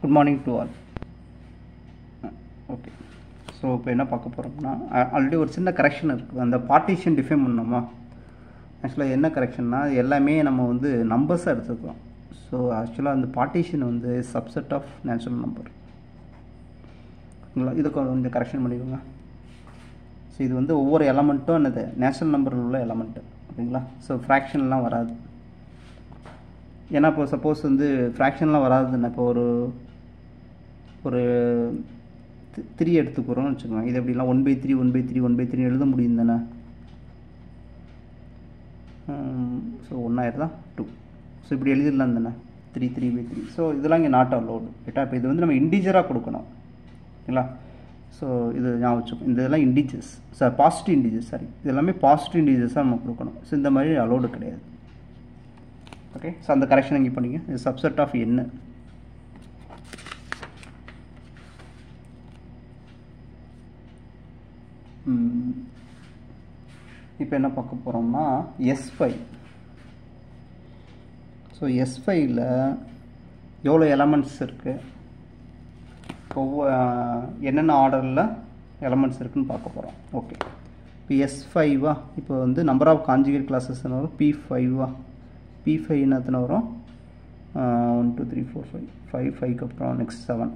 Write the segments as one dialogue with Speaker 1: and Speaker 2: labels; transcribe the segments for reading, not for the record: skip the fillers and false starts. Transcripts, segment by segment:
Speaker 1: Good morning to all. Okay. So இப்போ என்ன பார்க்க போகிறோம்னா ஆல்ரெடி ஒரு சின்ன கரெக்ஷன் இருக்குது. அந்த பார்ட்டிஷன் டிஃபைன் பண்ணோமா, ஆக்சுவலாக என்ன கரெக்ஷன்னா எல்லாமே நம்ம வந்து நம்பர்ஸாக எடுத்துக்கிறோம். ஸோ ஆக்சுவலாக அந்த பார்ட்டிஷன் வந்து சப்செட் ஆஃப் நேச்சுரல் நம்பர். இதை கொஞ்சம் கரெக்ஷன் பண்ணிக்கோங்க. ஸோ இது வந்து ஒவ்வொரு எலமெண்ட்டும் என்னது நேச்சுரல் நம்பரில் உள்ள எலமெண்ட்டு, ஓகேங்களா. ஸோ ஃப்ராக்ஷன்லாம் வராது. ஏன்னா இப்போ சப்போஸ் வந்து ஃப்ராக்ஷன்லாம் வராதுன்னா இப்போ ஒரு 3 எடுத்துக்கிறோம்னு வச்சுக்கோங்க. இது எப்படிலாம் 1/3 1/3 1/3 எழுத முடியும் தானே. ஸோ 1 ஆயிடுதா 2. ஸோ இப்படி எழுதிடலாம் தானே 3 3/3. ஸோ இதெல்லாம் இங்கே நாட் அலோடு ரைட்டா. இப்போ இது வந்து நம்ம இன்டிஜராக கொடுக்கணும், ஓகேங்களா. ஸோ இது ஞாபகம் வச்சுக்கோங்க. இந்த இதெல்லாம் integers, sir positive integers, sorry இது எல்லாமே பாசிட்டிவ் இன்டிஜர்ஸாக நம்ம கொடுக்கணும். ஸோ இந்த மாதிரி அலோடு கிடையாது. ஓகே. ஸோ அந்த கரெக்ஷன் இங்கே பண்ணிங்க. இது சப்செட் ஆஃப் என்ன. இப்போ என்ன பார்க்க போகிறோம்னா S5. ஸோ S5ல் எவ்வளோ எலமெண்ட்ஸ் இருக்குது, என்னென்ன ஆர்டரில் எலமெண்ட்ஸ் இருக்குதுன்னு பார்க்க போகிறோம். ஓகே. இப்போ S5வா, இப்போ வந்து நம்பர் ஆஃப் கான்ஜுகேட் கிளாஸஸ் வரும். P5வா, P5 எத்தனை வரும், 1 2 3 4 5 5 5க்கு அப்புறம் நெக்ஸ்ட் 7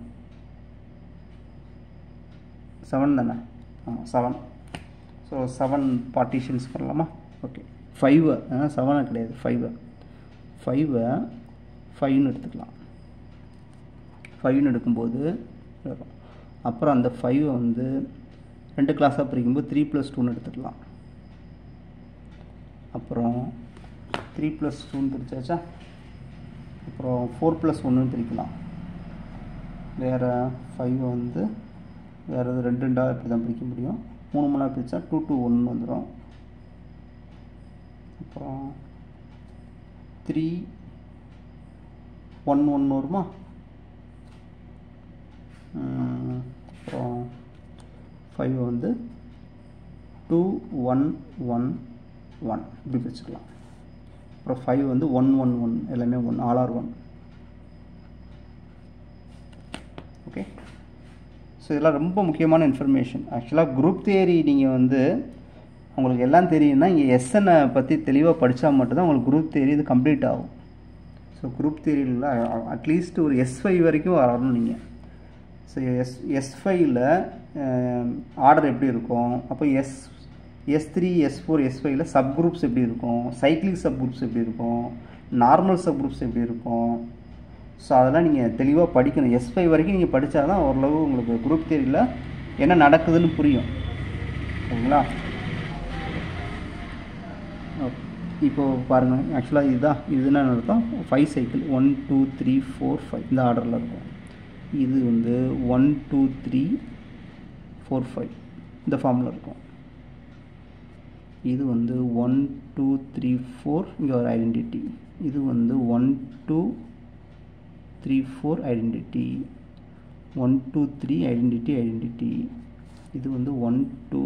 Speaker 1: தானே. ஆமாம் 7. ஸோ 7 பார்ட்டிஷன்ஸ் பண்ணலாமா. ஓகே. 5 7 கிடையாது, 5ன்னு எடுத்துக்கலாம். 5ன்னு எடுக்கும்போது வரும். அப்புறம் அந்த 5 வந்து 2 கிளாஸாக பிரிக்கும்போது 3 + 2ன்னு எடுத்துக்கலாம். அப்புறம் 3 + 2ன்னு பிரிச்சாச்சா. அப்புறம் 4 + 1ன்னு பிரிக்கலாம். வேறு 5 வந்து வேறு 2 2 இப்படி தான் பிரிக்க முடியும். 3 3 பிரித்தா 2 2 1 வந்துடும். அப்புறம் 3 1 1 வருமா. அப்புறம் 5 வந்து 2 1 1 1 இப்படி பிரிச்சுக்கலாம். அப்புறம் 5 வந்து 1 1 1 எல்லாமே 1, all are 1. ஓகே. ஸோ இதெல்லாம் ரொம்ப முக்கியமான இன்ஃபர்மேஷன். ஆக்சுவலாக குரூப் தியரி நீங்கள் வந்து உங்களுக்கு எல்லாம் தெரியும்னா இங்கே எஸ்என்னை பற்றி தெளிவாக படித்தா மட்டும்தான் உங்களுக்கு குரூப் தியரி இது கம்ப்ளீட் ஆகும். ஸோ குரூப் தியரியில் அட்லீஸ்ட் ஒரு S5 வரைக்கும் வரணும் நீங்கள். ஸோ S5ல் ஆர்டர் எப்படி இருக்கும், அப்போ S3 S4 S5ல் சப் குரூப்ஸ் எப்படி இருக்கும், சைக்ளிக் சப் குரூப்ஸ் எப்படி இருக்கும், நார்மல் சப் குரூப்ஸ் எப்படி இருக்கும். ஸோ அதெல்லாம் நீங்கள் தெளிவாக படிக்கணும். S5 வரைக்கும் நீங்கள் படித்தா தான் ஓரளவு உங்களுக்கு குரூப் தியரியில் என்ன நடக்குதுன்னு புரியும், ஓகேங்களா. ஓகே. இப்போது பாருங்கள், ஆக்சுவலாக இதுதான் அர்த்தம் 5 சைக்கிள் 1 2 3 4 5 இந்த ஆர்டரில் இருக்கும். இது வந்து 1 2 3 4 5 இந்த ஃபார்மில் இருக்கும். இது வந்து 1 2 3 4 இங்கே ஒரு ஐடென்டிட்டி. இது வந்து 1 2 3 4 ஐடென்டிட்டி, 1 2 3 ஐடென்டிட்டி. இது வந்து 1 2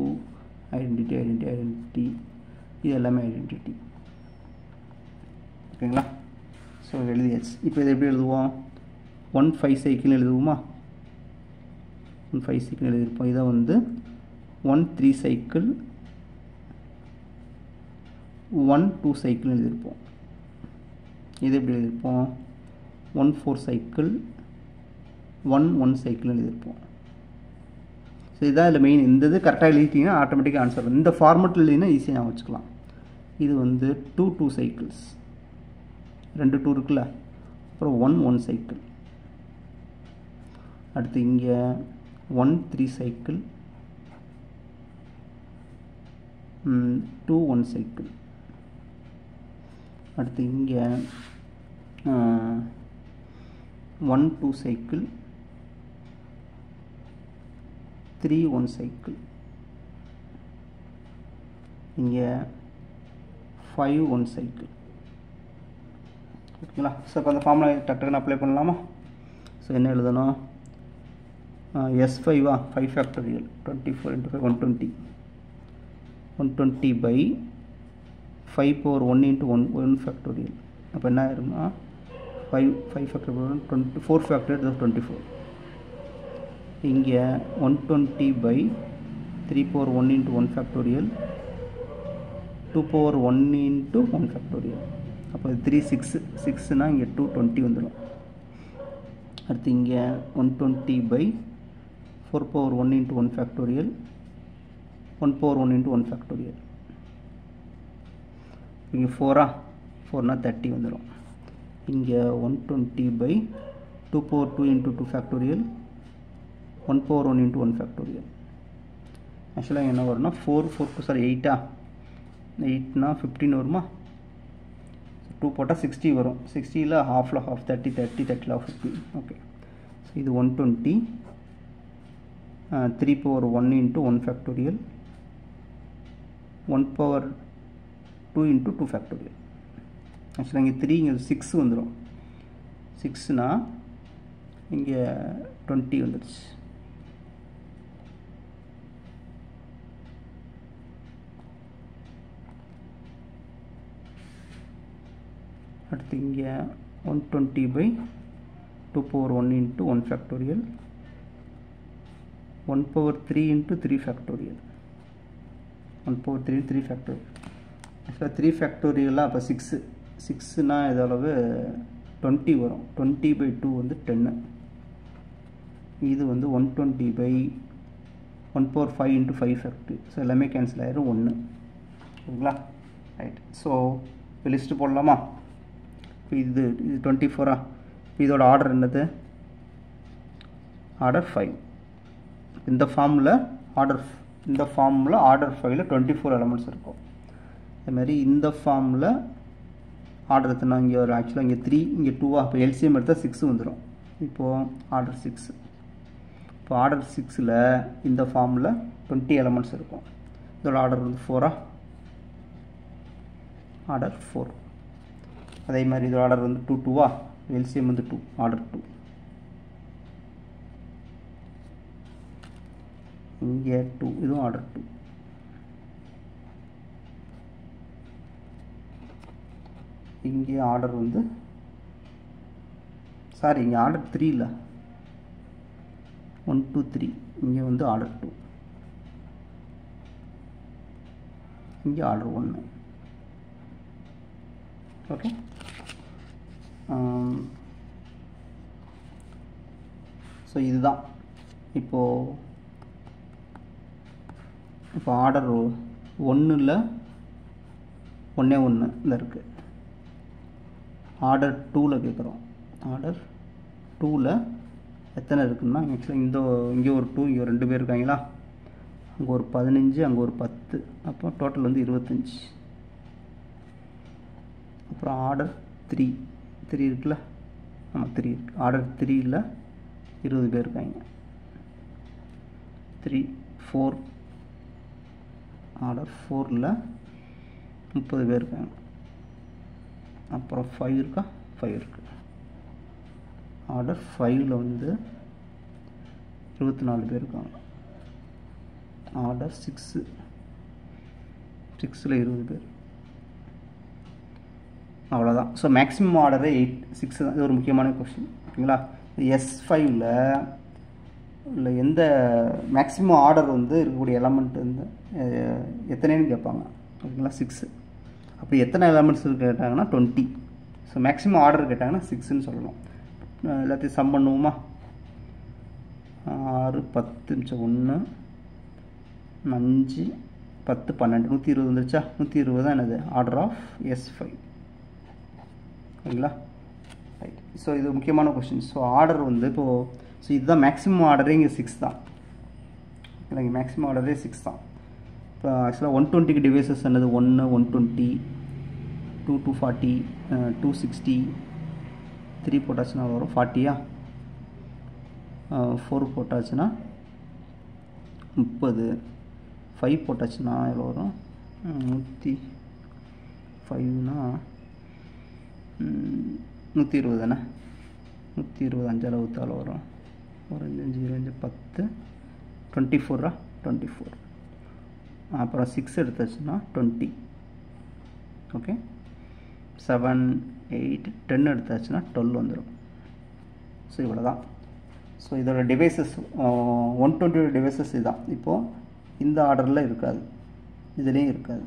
Speaker 1: ஐடென்டிட்டி. இது எல்லாமே ஐடென்டிட்டி, ஓகேங்களா. ஸோ எழுதியாச்சு. இப்போ இதை எப்படி எழுதுவோம், 1 5 சைக்கிள் எழுதுவோமா. 1 5 சைக்கிள் எழுதியிருப்போம். இதை வந்து 1 3 சைக்கிள் 1 2 சைக்கிள் எழுதியிருப்போம். இது எப்படி எழுதியிருப்போம், 1 4 சைக்கிள் 1 1 சைக்கிள் எழுதியிருப்போம். ஸோ இதான் இதில் மெயின். இந்த இது கரெக்டாக எழுதிட்டிங்கன்னா ஆட்டோமேட்டிக்காக ஆன்சர் வரும். இந்த ஃபார்மெட்டில் எழுதினா ஈஸியாக நான் வச்சுக்கலாம். இது வந்து 2 2 சைக்கிள்ஸ், 2 2 இருக்குல்ல. அப்புறம் 1 1 சைக்கிள். அடுத்து இங்கே 1 3 சைக்கிள் 2 1 சைக்கிள். அடுத்து இங்கே 1 2 சைக்கிள் 3 1 சைக்கிள். இங்கே 5 1 சைக்கிள், ஓகேங்களா. ஸோ இப்போ அந்த ஃபார்முலா டக்குன்னு அப்ளை பண்ணலாமா. ஸோ என்ன எழுதணும், S5 5 ஃபேக்டோரியல் 24 × 5 120 120/5 power 1 × 1 ஃபேக்டோரியல். அப்போ என்ன ஆயிரும்னா 5 factorial 4 factorial is 24. இங்கே 120 by 3 power 1 into 1 factorial 2 power 1 into 1 factorial. அப்போ 3 6 னா இங்கே 220 வந்துடும். அடுத்து இங்கே 120 by 4 power 1 into 1 factorial 1 power 1 into 1 factorial. இங்கே 4 னா 30 வந்துடும். இங்கே 120 by 2 power 2 into 2 factorial 1 power 1 into 1 factorial. ஆக்சுவலாக என்ன வரும்னா 8 8னா 15 வருமா, 2 போட்டால் 60 வரும். 60ல் ஹாஃபில் ஹாஃப் 30 30ல் ஹாஃப் 50. ஓகே, ஸோ இது 120 3 power 1 into 1 factorial 1 power 2 into 2 factorial. ஆக்சுவலாக இங்கே 3 இங்கே 6 வந்துடும். 6னா இங்கே 20 வந்துடுச்சு. அடுத்து இங்கே 120 by 2 power 1 into 1 factorial 1 power 3 into 3 factorial 1 power 3 into 3 factorial. ஆக்சுவலாக 3 factorialலாம் அப்போ 6னா இது அளவு 20 வரும். 20 by 2 வந்து 10. இது வந்து 120 by 1 power 5 into 5 factorial. So எல்லாமே கேன்சல் ஆயிரும் 1. ஓகேங்களா, ரைட். ஸோ இப்போ லிஸ்ட்டு போடலாமா? இது 24. இதோட ஆர்டர் என்னது? ஆர்டர் 5. இந்த ஃபார்மில் ஆர்டர் 5ல் 24 எலமெண்ட்ஸ் இருக்கும். அதுமாதிரி இந்த ஃபார்மில் ஆர்டர் எத்தனை? இங்கே ஒரு ஆக்சுவலாக இங்கே 3 இங்கே 2. இப்போ எல்சிஎம் எடுத்தால் 6 வந்துடும். இப்போது ஆர்டர் 6. இப்போ ஆர்டர் 6ல் இந்த ஃபார்மில் 20 எலமெண்ட்ஸ் இருக்கும். இதோட ஆர்டர் வந்து 4. ஆர்டர் 4. அதே மாதிரி இதோட ஆர்டர் வந்து 2 எல்சிஎம் வந்து 2. ஆர்டர் 2. இங்கே 2. இதுவும் ஆர்டர் 2. இங்கே ஆர்டர் வந்து இங்கே ஆர்டர் 3 இல்லை, 1 2 3. இங்கே வந்து ஆர்டர் 2. இங்கே ஆர்டர் 1. ஓகே, ஸோ இதுதான் இப்போது ஆர்டர் 1ல் 1 இதில் இருக்குது. ஆர்டர் 2ல் கேட்குறோம். ஆர்டர் 2ல் எத்தனை இருக்குன்னா ஆக்சுவலாக இங்கே ஒரு 2 இங்கே ஒரு 2 பேர் இருக்காங்களா, அங்கே ஒரு 15 அங்கே ஒரு 10. அப்போ டோட்டல் வந்து 25. அப்புறம் ஆர்டர் 3 இருக்குல்ல, ஆமாம் 3 இருக்குது. ஆர்டர் 3ல் 20 பேர் இருக்காங்க. 3 4. ஆர்டர் 4ல் 30 பேர் இருக்காங்க. அப்புறம் 5 இருக்கா, 5 இருக்குது. ஆர்டர் 5ல் வந்து 24 பேர் இருக்காங்க. ஆர்டர் 6ல் 20 பேர். அவ்வளோதான். ஸோ மேக்ஸிமம் ஆர்டரு 6 தான். இது ஒரு முக்கியமான கொஸ்டின். ஓகேங்களா, S5ல் இல்லை எந்த மேக்ஸிமம் ஆர்டர் வந்து இருக்கக்கூடிய எலமெண்ட் வந்து எத்தனைன்னு கேட்பாங்க. ஓகேங்களா, 6. அப்படி எத்தனை எலமெண்ட்ஸ் கேட்டாங்கன்னா 20. ஸோ மேக்ஸிமம் ஆர்டர் கேட்டாங்கன்னா 6ன்னு சொல்லணும். எல்லாத்தையும் சம் பண்ணுவோமா? 6 10 1 5 10 12 120 வந்துருச்சா? 120 தான் என்னது ஆர்டர் ஆஃப் S5. ஓகேங்களா, ரைட். ஸோ இது முக்கியமான கொஸ்டின். ஸோ ஆர்டர் வந்து இப்போது இதுதான் மேக்ஸிமம் ஆர்டரே இங்கே 6 தான். இங்கே மேக்ஸிமம் ஆர்டரே 6 தான். இப்போ ஆக்சுவலாக 120க்கு டிவைசஸ் என்னது? 1 120 2 240 260 3 போட்டாச்சுன்னா வரும் 40. 4 போட்டாச்சுன்னா 30. 5 போட்டாச்சுன்னா எவ்வளோ வரும்? 105னா 120 தானே? 120 5 64 வரும். ஒரு 5 5 10 24. 24. அப்புறம் 6 எடுத்தாச்சுன்னா 20. ஓகே, 7 8 10 எடுத்தாச்சுன்னா 12 வந்துடும். ஸோ இவ்வளோ தான். ஸோ இதோட டிவைசஸ் 120 டிவைசஸ் இதுதான். இப்போது இந்த ஆர்டரில் இருக்காது, இதுலேயும் இருக்காது,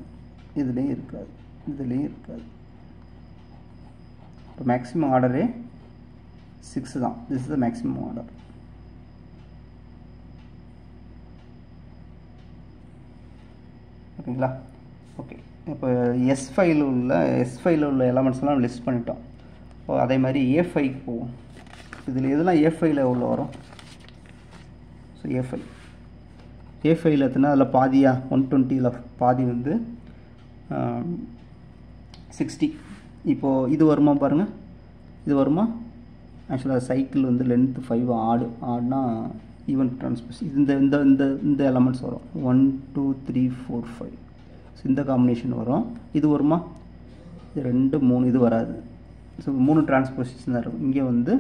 Speaker 1: இதுலேயும் இருக்காது, இதுலேயும் இருக்காது. இப்போ மேக்ஸிமம் ஆர்டரே 6 தான். This is the maximum order. ஓகேங்களா? ஓகே, இப்போ எஸ் ஃபைலில் உள்ள எலமெண்ட்ஸ்லாம் லிஸ்ட் பண்ணிட்டோம். இப்போ அதே மாதிரி A5க்கு போவோம். இதில் எதெல்லாம் A5ல் உள்ள வரும்? ஸோ A5ல் எத்தனை? அதில் பாதியா 120ல் பாதி வந்து 60. இப்போது இது வருமா பாருங்கள், இது வருமா? ஆக்சுவலாக சைக்கிள் வந்து லென்த்து 5 ஆடுனா ஈவன் ட்ரான்ஸ்போஸ் இந்த இந்த இந்த இந்த எலமெண்ட்ஸ் வரும். 1 2 3 4 5. ஸோ இந்த காம்பினேஷன் வரும். இது வருமா? இது 2 3 இது வராது. ஸோ 3 டிரான்ஸ்போசிஷன் தான் இருக்கும். இங்கே வந்து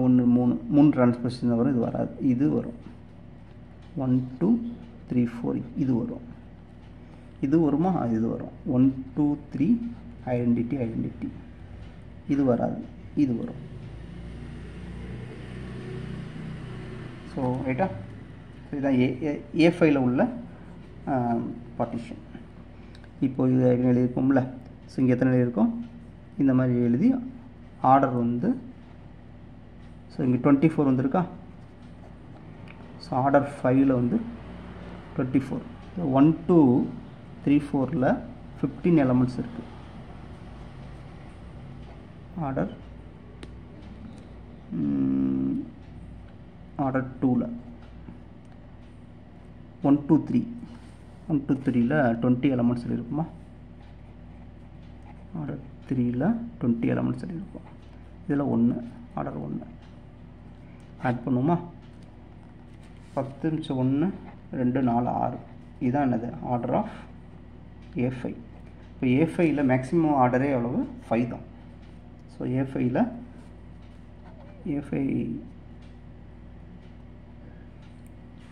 Speaker 1: 1 3 டிரான்ஸ்போசிஷன் தான் வரும். இது வராது. இது வரும் 1 2 3 4. இது வரும். இது வருமா? இது வரும் 1 2 3 ஐடென்டிட்டி. இது வராது, இது வரும். ஸோ ரைட்டா? ஸோ இதுதான் A5ல் உள்ள பார்ட்டிஷன். இப்போது இது எழுதியிருக்கோம்ல. ஸோ இங்கே எத்தனை எழுதியிருக்கோம்? இந்த மாதிரி எழுதி ஆர்டர் வந்து ஸோ இங்கே 24 வந்துருக்கா? ஸோ ஆர்டர் 5ல் வந்து 24. 1 2 3 4ல் 15 எலமெண்ட்ஸ் இருக்குது. ஆர்டர் 2ல் 1 2 3ல் 20 எலமெண்ட்ஸ் இருக்குமா? ஆர்டர் 3ல் 20 எலமெண்ட்ஸ் இருக்கும். இதில் 1 ஆர்டர் 1 ஆட் பண்ணுவோமா? 10 நிமிஷம் 1 2 4 6. இதுதான் என்னது? Order of A5. இப்போ A5ல் மேக்ஸிமம் ஆர்டரே எவ்வளவு? 5 தான். So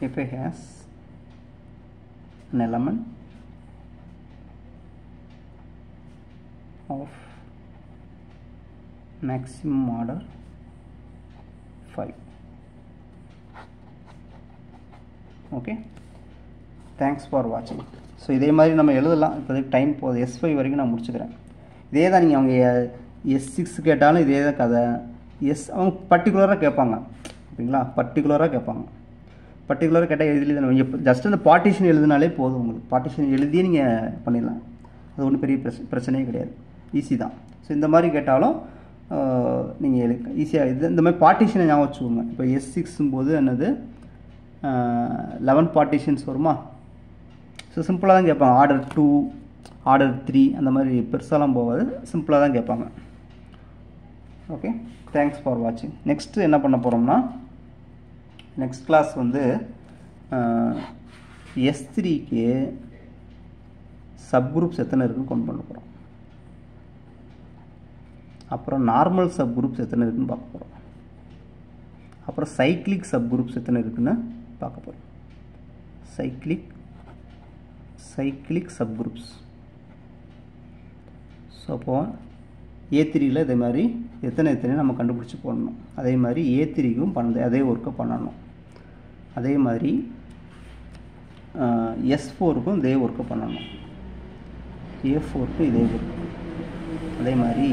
Speaker 1: A5 has an element of maximum order 5. Okay, thanks for வாட்சிங். ஸோ இதே மாதிரி நம்ம எழுதலாம். இப்போதைக்கு டைம் போகுது. S5 வரைக்கும் நான் முடிச்சுக்கிறேன். இதே தான் நீங்கள் அவங்க S6 கேட்டாலும் இதே தான் கதை. அவங்க பர்டிகுலராக கேட்பாங்க. ஓகேங்களா? பர்டிகுலராக கேட்பாங்க. பர்டிகுலராக கேட்டால் எழுதி தான் நீங்கள் ஜஸ்ட் அந்த பார்ட்டிஷன் எழுதினாலே போதும். உங்களுக்கு பார்ட்டிஷன் எழுதியே நீங்கள் பண்ணிடலாம். அது ஒன்றும் பெரிய பிரச்சனையே கிடையாது. ஈஸி தான். ஸோ இந்த மாதிரி கேட்டாலும் நீங்கள் ஈஸியாக இந்த மாதிரி பார்ட்டிஷனை ஞாபகம் வச்சுக்கோங்க. இப்போ S6 போது என்னது 11 பார்ட்டிஷன்ஸ் வருமா? ஸோ சிம்பிளாக தான் கேட்பாங்க. ஆர்டர் 2 ஆர்டர் 3 அந்த மாதிரி பெருசாலாம் போகாது. சிம்பிளாக தான் கேட்பாங்க. ஓகே, தேங்க்ஸ் ஃபார் வாட்சிங். நெக்ஸ்ட்டு என்ன பண்ண போகிறோம்னா, நெக்ஸ்ட் கிளாஸ் வந்து S3க்கு சப்குரூப்ஸ் எத்தனை இருக்குன்னு கொண்டு பண்ண போகிறோம். அப்புறம் நார்மல் சப்குரூப்ஸ் எத்தனை இருக்குன்னு பார்க்க போகிறோம். அப்புறம் சைக்ளிக் சப்குரூப்ஸ் எத்தனை இருக்குன்னு பார்க்க போகிறோம். Cyclic subgroups. ஸோ அப்போது A3ல் இதே மாதிரி எத்தனை நம்ம கண்டுபிடிச்சி போடணும். அதே மாதிரி A3க்கும் அதே ஒர்க்கை பண்ணணும். அதே மாதிரி S4க்கும் இதே ஒர்க்கை பண்ணணும். A4க்கும் இதே ஒர்க்கு. அதே மாதிரி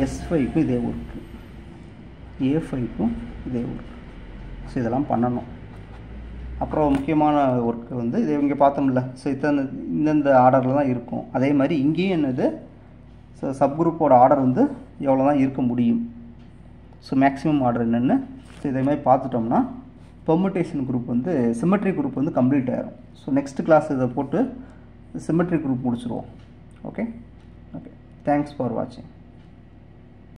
Speaker 1: S5க்கும் இதே ஒர்க்கு. A5க்கும் இதே ஒர்க்கு. ஸோ இதெல்லாம் பண்ணணும். அப்புறம் முக்கியமான ஒர்க்கு வந்து இது இங்கே பார்த்தோம்ல. ஸோ இந்தந்த ஆர்டரில் தான் இருக்கும். அதே மாதிரி இங்கேயும் என்னது, ஸோ சப்குரூப்போட ஆர்டர் வந்து எவ்வளோ தான் இருக்க முடியும். ஸோ மேக்ஸிமம் ஆர்டர் என்னென்னு ஸோ இதே மாதிரி பார்த்துட்டோம்னா பெர்முடேஷன் குரூப் வந்து சிமெட்ரி குரூப் வந்து கம்ப்ளீட் ஆகிடும். ஸோ நெக்ஸ்ட் கிளாஸ் இதை போட்டு சிமெட்ரி குரூப் முடிச்சிடுவோம். ஓகே, தேங்க்ஸ் ஃபார் வாட்சிங்.